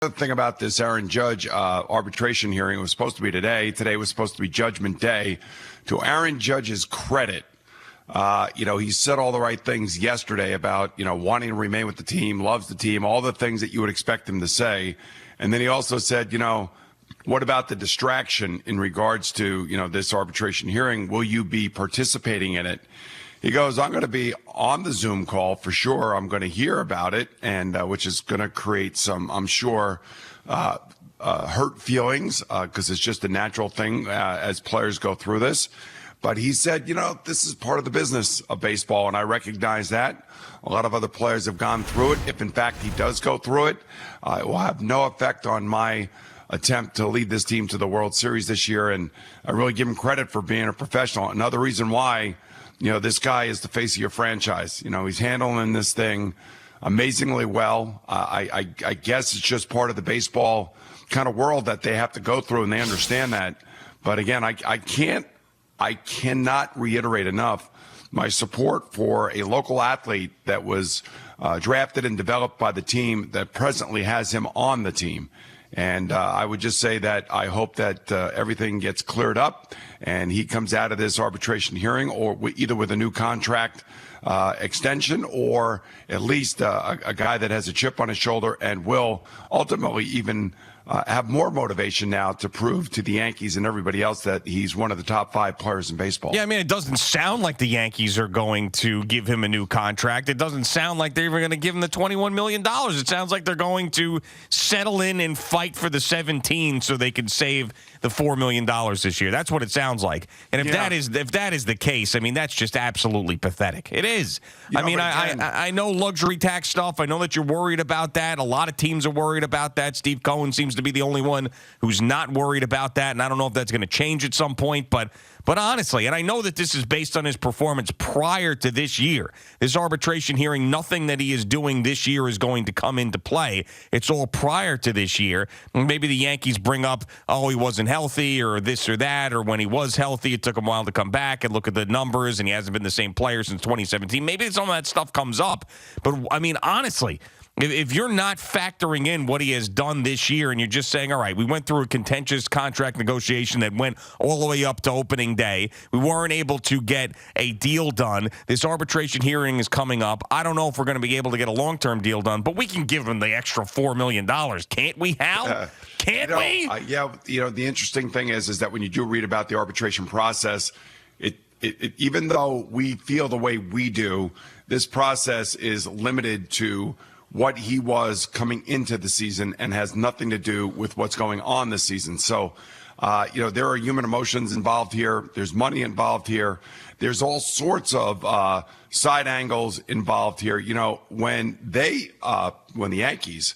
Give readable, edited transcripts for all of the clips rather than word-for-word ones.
The thing about this Aaron Judge arbitration hearing was supposed to be today. Today was supposed to be Judgment Day. To Aaron Judge's credit, he said all the right things yesterday about, wanting to remain with the team, loves the team, all the things that you would expect him to say. And then he also said, what about the distraction in regards to, this arbitration hearing? Will you be participating in it? He goes, I'm going to be on the Zoom call for sure. I'm going to hear about it, and which is going to create some, I'm sure, hurt feelings because it's just a natural thing as players go through this. But he said, this is part of the business of baseball, and I recognize that. A lot of other players have gone through it. If, in fact, he does go through it, it will have no effect on my attempt to lead this team to the World Series this year. And I really give him credit for being a professional. Another reason why this guy is the face of your franchise. He's handling this thing amazingly well. I guess it's just part of the baseball kind of world that they have to go through, and they understand that. But again, I cannot reiterate enough my support for a local athlete that was drafted and developed by the team that presently has him on the team. And I would just say that I hope that everything gets cleared up and he comes out of this arbitration hearing or either with a new contract extension or at least a guy that has a chip on his shoulder and will ultimately even have more motivation now to prove to the Yankees and everybody else that he's one of the top 5 players in baseball. Yeah, I mean, it doesn't sound like the Yankees are going to give him a new contract. It doesn't sound like they're even going to give him the $21 million. It sounds like they're going to settle in and fight for the 17 so they can save the $4 million this year. That's what it sounds like. And if that is the case, I mean, that's just absolutely pathetic. It is. I know luxury tax stuff. I know that you're worried about that. A lot of teams are worried about that. Steve Cohen seems to be the only one who's not worried about that, and I don't know if that's going to change at some point, but honestly, and I know that this is based on his performance prior to this year. This arbitration hearing, nothing that he is doing this year is going to come into play. It's all prior to this year. Maybe the Yankees bring up, oh, he wasn't healthy or this or that, or when he was healthy, it took him a while to come back and look at the numbers, and he hasn't been the same player since 2017. Maybe some of that stuff comes up. But, I mean, honestly, if you're not factoring in what he has done this year and you're just saying, all right, we went through a contentious contract negotiation that went all the way up to opening day. We weren't able to get a deal done. This arbitration hearing is coming up. I don't know if we're going to be able to get a long-term deal done, but we can give him the extra $4 million. Can't we, Hal? Can't we? The interesting thing is that when you do read about the arbitration process, it even though we feel the way we do, this process is limited to what he was coming into the season and has nothing to do with what's going on this season. So, there are human emotions involved here. There's money involved here. There's all sorts of side angles involved here. When the Yankees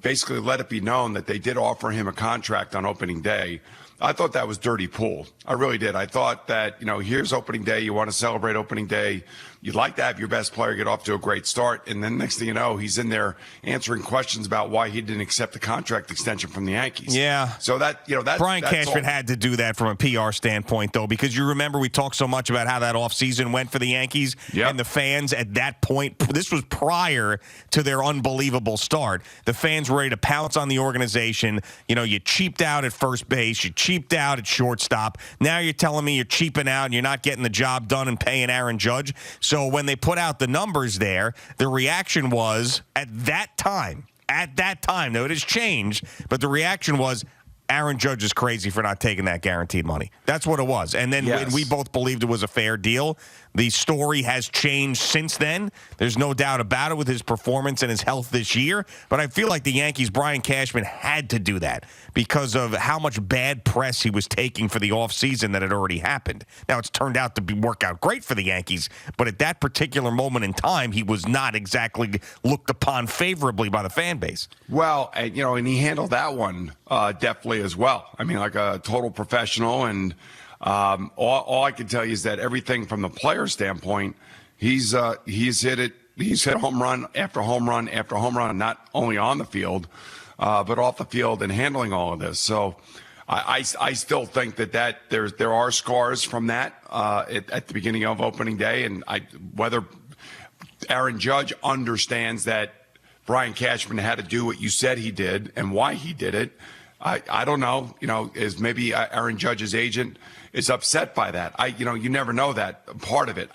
basically let it be known that they did offer him a contract on opening day, I thought that was dirty pool. I really did. I thought that, here's opening day. You want to celebrate opening day. You'd like to have your best player get off to a great start. And then next thing you know, he's in there answering questions about why he didn't accept the contract extension from the Yankees. Yeah. So that, Brian Cashman had to do that from a PR standpoint, though, because you remember we talked so much about how that offseason went for the Yankees and the fans at that point. This was prior to their unbelievable start. The fans were ready to pounce on the organization. You cheaped out at first base. You cheaped out at shortstop. Now you're telling me you're cheaping out and you're not getting the job done and paying Aaron Judge. So when they put out the numbers there, the reaction was at that time, though it has changed, but the reaction was Aaron Judge is crazy for not taking that guaranteed money. That's what it was. And then we both believed it was a fair deal. The story has changed since then. There's no doubt about it with his performance and his health this year. But I feel like the Yankees, Brian Cashman, had to do that because of how much bad press he was taking for the offseason that had already happened. Now, it's turned out to work out great for the Yankees, but at that particular moment in time, he was not exactly looked upon favorably by the fan base. Well, and he handled that one deftly as well. I mean, like a total professional. And all I can tell you is that everything from the player standpoint, he's hit it. He's hit home run after home run after home run, not only on the field, but off the field and handling all of this. So I still think that there are scars from that at the beginning of opening day, and whether Aaron Judge understands that Brian Cashman had to do what you said he did and why he did it. I don't know, is maybe Aaron Judge's agent is upset by that. You never know that part of it.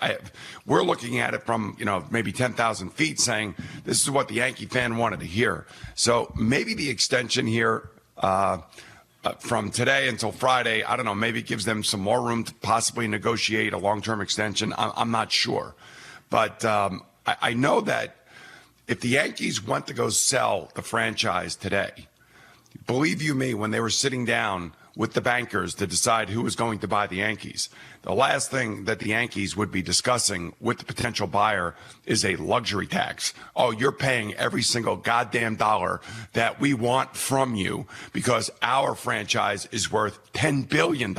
We're looking at it from, maybe 10,000 feet saying this is what the Yankee fan wanted to hear. So maybe the extension here from today until Friday, I don't know, maybe it gives them some more room to possibly negotiate a long-term extension. I'm not sure. But I know that if the Yankees went to go sell the franchise today, believe you me, when they were sitting down with the bankers to decide who was going to buy the Yankees, the last thing that the Yankees would be discussing with the potential buyer is a luxury tax. Oh, you're paying every single goddamn dollar that we want from you because our franchise is worth $10 billion.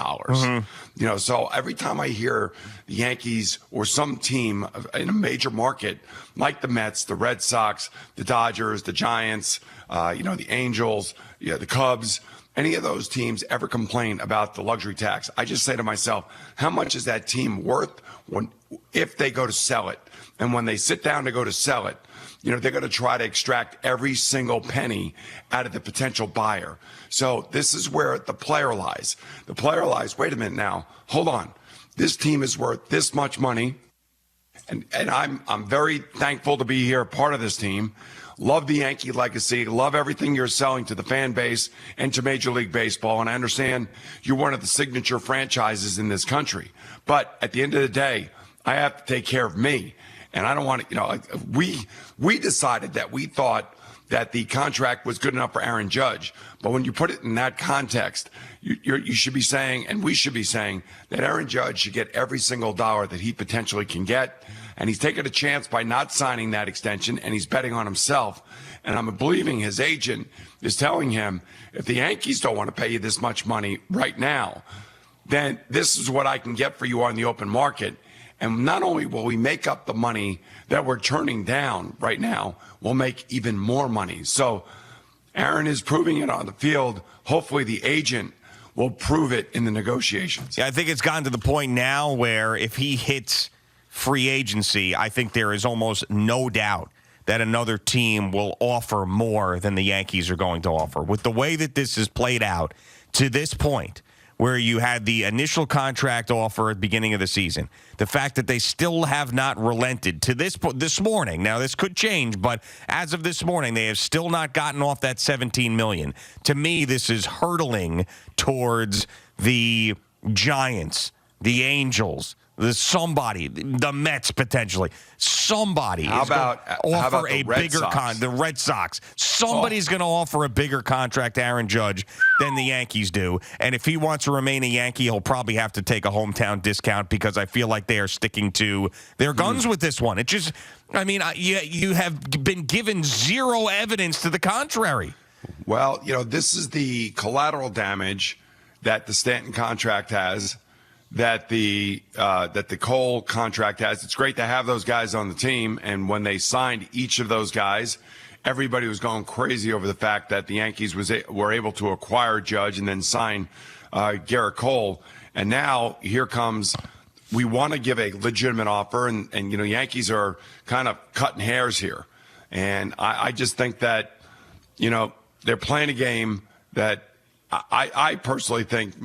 So every time I hear the Yankees or some team in a major market like the Mets, the Red Sox, the Dodgers, the Giants, the Angels, the Cubs, any of those teams ever complain about the luxury tax, I just say to myself, how much is that team worth if they go to sell it? And when they sit down to go to sell it, they're going to try to extract every single penny out of the potential buyer. So this is where the player lies. The player lies, wait a minute now, hold on. This team is worth this much money. And I'm very thankful to be here, part of this team. Love the Yankee legacy. Love everything you're selling to the fan base and to Major League Baseball. And I understand you're one of the signature franchises in this country. But at the end of the day, I have to take care of me. And I don't want to, we decided that we thought that the contract was good enough for Aaron Judge. But when you put it in that context, you should be saying, and we should be saying, that Aaron Judge should get every single dollar that he potentially can get. And he's taking a chance by not signing that extension, and he's betting on himself. And I'm believing his agent is telling him, if the Yankees don't want to pay you this much money right now, then this is what I can get for you on the open market. And not only will we make up the money that we're turning down right now, we'll make even more money. So Aaron is proving it on the field. Hopefully the agent will prove it in the negotiations. Yeah, I think it's gotten to the point now where if he hits free agency, I think there is almost no doubt that another team will offer more than the Yankees are going to offer. With the way that this has played out to this point, where you had the initial contract offer at the beginning of the season, the fact that they still have not relented to this morning. Now, this could change, but as of this morning, they have still not gotten off that $17 million. To me, this is hurtling towards the Giants, the Angels, the Mets potentially. Somebody how is about, going to offer a bigger the Red Sox. Somebody's going to offer a bigger contract to Aaron Judge than the Yankees do. And if he wants to remain a Yankee, he'll probably have to take a hometown discount because I feel like they are sticking to their guns with this one. It just, you have been given zero evidence to the contrary. Well, this is the collateral damage that the Stanton contract has, that the Cole contract has. It's great to have those guys on the team. And when they signed each of those guys, everybody was going crazy over the fact that the Yankees were able to acquire Judge and then sign Garrett Cole. And now here comes, we want to give a legitimate offer. And Yankees are kind of cutting hairs here. And I just think that, they're playing a game that I personally think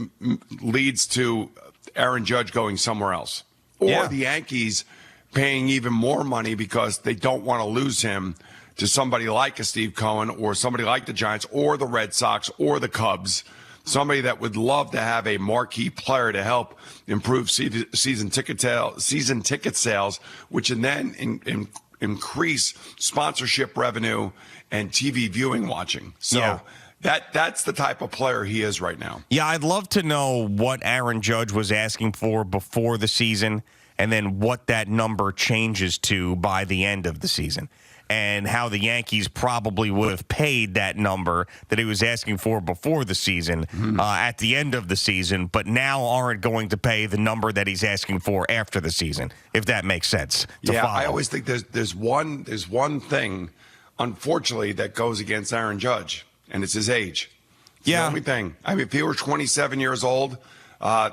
leads to Aaron Judge going somewhere else, or the Yankees paying even more money because they don't want to lose him to somebody like a Steve Cohen or somebody like the Giants or the Red Sox or the Cubs, somebody that would love to have a marquee player to help improve season ticket sales, which would then increase sponsorship revenue and TV viewing watching. So. Yeah. That's the type of player he is right now. Yeah, I'd love to know what Aaron Judge was asking for before the season and then what that number changes to by the end of the season and how the Yankees probably would have paid that number that he was asking for before the season at the end of the season, but now aren't going to pay the number that he's asking for after the season, if that makes sense to follow. I always think there's one thing, unfortunately, that goes against Aaron Judge. And it's his age. It's the only thing. If he were 27 years old,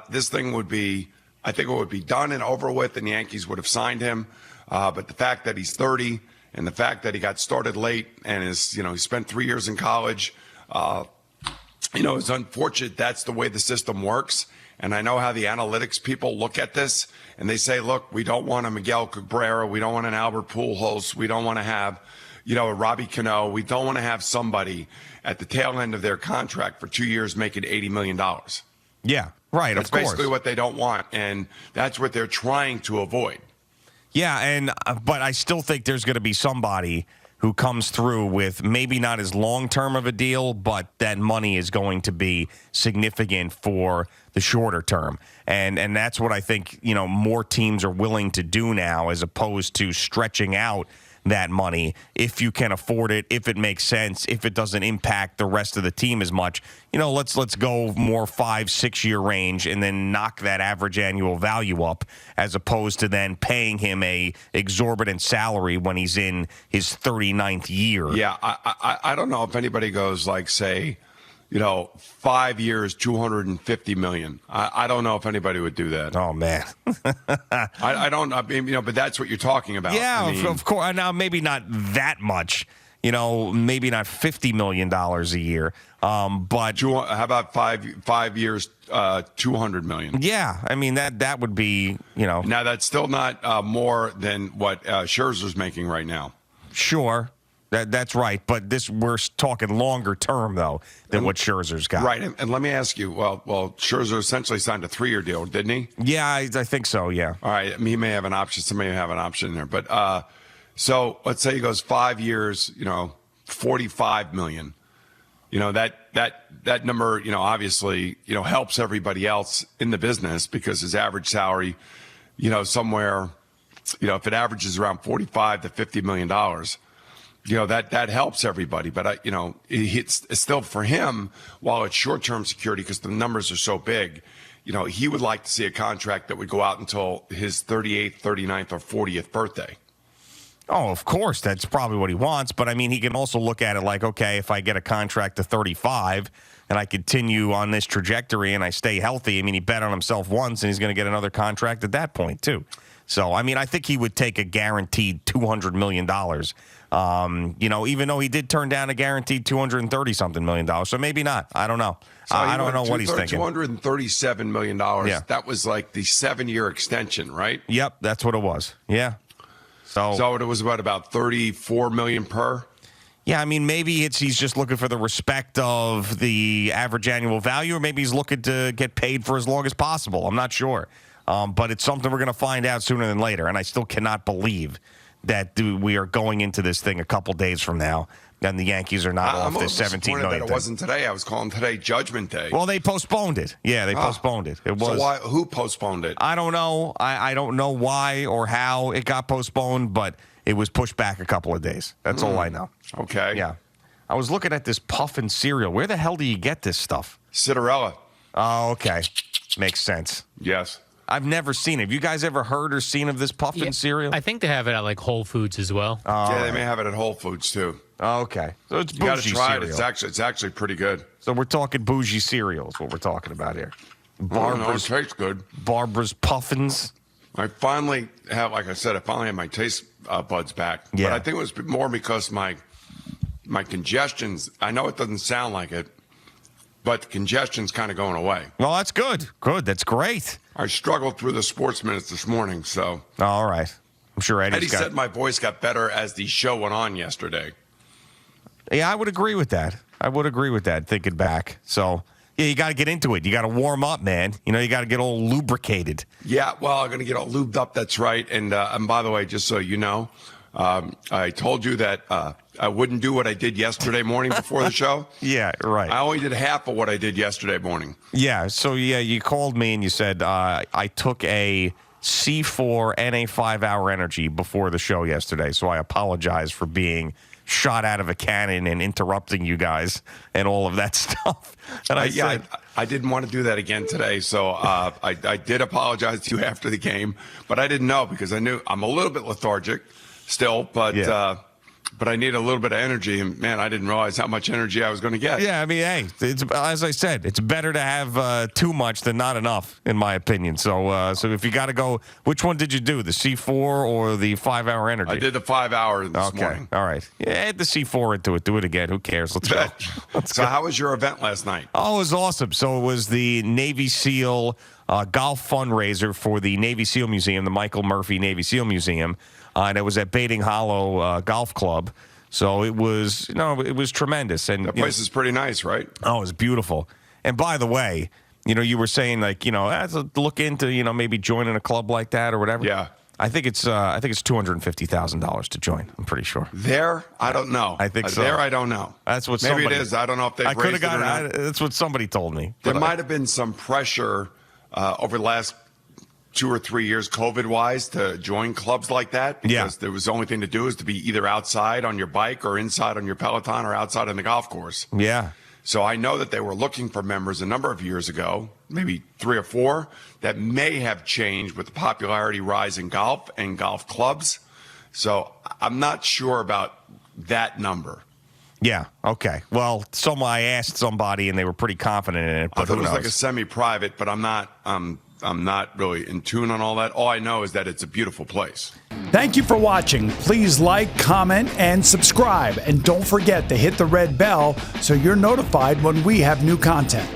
this thing would be, I think it would be done and over with, and the Yankees would have signed him. But the fact that he's 30 And the fact that he got started late and he spent 3 years in college, it's unfortunate. That's the way the system works. And I know how the analytics people look at this, and they say, look, we don't want a Miguel Cabrera. We don't want an Albert Pujols. We don't want to have, a Robbie Cano. We don't want to have somebody at the tail end of their contract for 2 years making $80 million. Yeah, right, That's of course. basically what they don't want, and that's what they're trying to avoid. Yeah, but I still think there's going to be somebody who comes through with maybe not as long-term of a deal, but that money is going to be significant for the shorter term. And that's what I think, more teams are willing to do now, as opposed to stretching out that money if you can afford it, if it makes sense, if it doesn't impact the rest of the team as much. Let's go more 5-6 year range and then knock that average annual value up, as opposed to then paying him a exorbitant salary when he's in his 39th year. Yeah, I don't know if anybody goes like, say, 5 years, $250 million. I don't know if anybody would do that. Oh man, I don't. But that's what you're talking about. Yeah, of course. Now maybe not that much. Maybe not $50 million a year. But how about 5 years, $200 million? Yeah, I mean that would be Now that's still not more than what Scherzer's making right now. Sure. That's right, but we're talking longer term, though, than what Scherzer's got. Right, and let me ask you, well, Scherzer essentially signed a 3-year deal, didn't he? Yeah, I think so, yeah. All right, he may have an option, somebody may have an option in there. But so let's say he goes 5 years, $45 million. That number, obviously, helps everybody else in the business, because his average salary, somewhere, if it averages around $45 to $50 million, that helps everybody. But, it's still for him, while it's short-term security because the numbers are so big, he would like to see a contract that would go out until his 38th, 39th, or 40th birthday. Oh, of course. That's probably what he wants. But, I mean, he can also look at it like, okay, if I get a contract to 35 and I continue on this trajectory and I stay healthy, I mean, he bet on himself once and he's going to get another contract at that point, too. So, I mean, I think he would take a guaranteed $200 million. Even though he did turn down a guaranteed $230-something million. So maybe not. I don't know. So I don't know what he's thinking. $237 million. Yeah. That was like the 7-year extension, right? Yep, that's what it was. Yeah. So it was about $34 million per? Yeah, I mean, maybe he's just looking for the respect of the average annual value, or maybe he's looking to get paid for as long as possible. I'm not sure. But it's something we're going to find out sooner than later. And I still cannot believe that we are going into this thing a couple days from now, and the Yankees are not off this $17 million that it wasn't today. I was calling today Judgment Day. Well, they postponed it. Yeah, they postponed it. It was. So who postponed it? I don't know. I don't know why or how it got postponed, but it was pushed back a couple of days. That's all I know. Okay. Yeah. I was looking at this puffin cereal. Where the hell do you get this stuff? Cinderella. Oh, okay. Makes sense. Yes. I've never seen it. Have you guys ever heard or seen of this puffin cereal? I think they have it at like Whole Foods as well. Yeah, they may have it at Whole Foods too. Okay, so it's bougie you got to try cereal. it. It's actually pretty good. So we're talking bougie cereal is what we're talking about here. Barbara's tastes good. Barbara's Puffins. I finally have, like I said, have my taste buds back. Yeah. But I think it was more because my congestion's. I know it doesn't sound like it, but the congestion's kind of going away. Well, that's good. Good. That's great. I struggled through the sports minutes this morning, so. All right. I'm sure Eddie said my voice got better as the show went on yesterday. Yeah, I would agree with that. Thinking back. So, yeah, you got to get into it. You got to warm up, man. You got to get all lubricated. Yeah, well, I'm going to get all lubed up. That's right. And by the way, just so you know, I told you that I wouldn't do what I did yesterday morning before the show. Yeah, right. I only did half of what I did yesterday morning. Yeah, so you called me and you said I took a C4 and a 5-hour energy before the show yesterday, so I apologize for being shot out of a cannon and interrupting you guys and all of that stuff. And I didn't want to do that again today, so I did apologize to you after the game, but I didn't know because I knew I'm a little bit lethargic still, but but I need a little bit of energy. And man, I didn't realize how much energy I was going to get. Yeah, I mean, hey, it's, as I said, it's better to have too much than not enough, in my opinion. So, so if you got to go, which one did you do, the C4 or the 5-hour energy? I did the 5-hour this morning. All right. Yeah, add the C4 into it. Do it again. Who cares? Let's go. So how was your event last night? Oh, it was awesome. So it was the Navy SEAL golf fundraiser for the Navy SEAL Museum, the Michael Murphy Navy SEAL Museum, and it was at Baiting Hollow Golf Club. So it was, it was tremendous. And that place is pretty nice, right? Oh, it was beautiful. And by the way, you were saying like, look into, maybe joining a club like that or whatever. Yeah. I think it's $250,000 to join. I'm pretty sure. There, I don't know. I think so. There, I don't know. That's what maybe somebody, it is. I don't know if they've raised it or not. That's what somebody told me. There might have been some pressure over the last 2 or 3 years, COVID-wise, to join clubs like that because there was the only thing to do is to be either outside on your bike or inside on your Peloton or outside on the golf course. Yeah. So I know that they were looking for members a number of years ago, maybe 3 or 4. That may have changed with the popularity rise in golf and golf clubs. So I'm not sure about that number. Yeah. Okay. Well, I asked somebody and they were pretty confident in it. But I thought it was knows? like a semi-private, but I'm not really in tune on all that. All I know is that it's a beautiful place. Thank you for watching. Please like, comment, and subscribe. And don't forget to hit the red bell so you're notified when we have new content.